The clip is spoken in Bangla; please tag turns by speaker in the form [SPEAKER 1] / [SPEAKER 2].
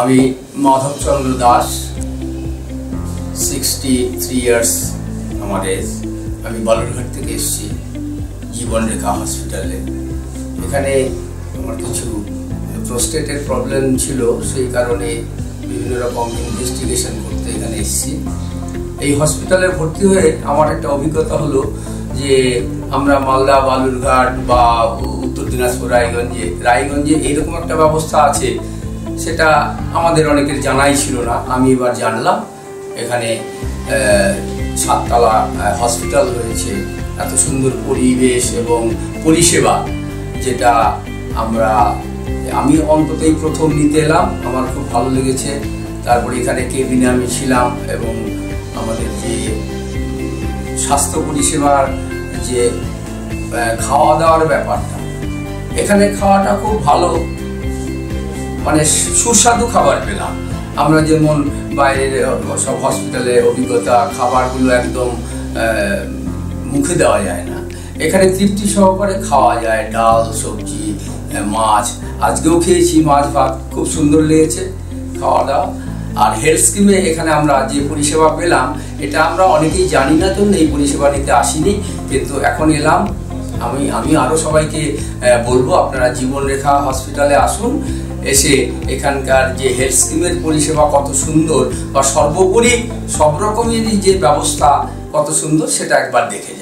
[SPEAKER 1] আমি মাধবচন্দ্র দাস, 63 ইয়ার্স আমার এজ। আমি বালুরঘাট থেকে এসেছি জীবন রেখা হসপিটালে। এখানে আমার কিছু প্রোস্টেটের প্রবলেম ছিল, সেই কারণে বিভিন্ন রকম ইনভেস্টিগেশন করতে এখানে এসেছি। এই হসপিটালে ভর্তি হয়ে আমার একটা অভিজ্ঞতা হলো যে আমরা মালদা, বালুরঘাট বা উত্তর দিনাজপুর, রায়গঞ্জে এইরকম একটা ব্যবস্থা আছে, সেটা আমাদের অনেকের জানাই ছিল না। আমি এবার জানলাম এখানে 7 তলা হসপিটাল হয়েছে, এত সুন্দর পরিবেশ এবং পরিষেবা, যেটা আমি অন্ততই প্রথম নিতে এলাম, আমার খুব ভালো লেগেছে। তারপরে এখানে কেবিনে আমি ছিলাম এবং আমাদের যে স্বাস্থ্য পরিষেবার যে খাওয়া দাওয়ার ব্যাপারটা, এখানে খাওয়াটা খুব ভালো, মানে সুস্বাদু খাবার পেলাম। আমরা যেমন বাইরের সব হসপিটালে অভিজ্ঞতা, খাবারগুলো একদম মুখে দেওয়া যায় না, এখানে তৃপ্তি সহকারে খাওয়া যায়। ডাল, সবজি, মাছ, আজকেও খেয়েছি মাছ ভাত, খুব সুন্দর লেগেছে খাওয়া দাওয়া। আর হেলথ স্কিমে এখানে আমরা যে পরিষেবা পেলাম, এটা আমরা অনেকেই জানি না, জন্য এই পরিষেবা নিতে আসিনি, কিন্তু এখন এলাম। আমি আরও সবাইকে বলবো, আপনারা জীবন রেখা হসপিটালে আসুন, এসে এখানকার যে হেলথ স্কিমের পরিষেবা কত সুন্দর, বা সর্বোপরি সব রকমেরই যে ব্যবস্থা কত সুন্দর, সেটা একবার দেখে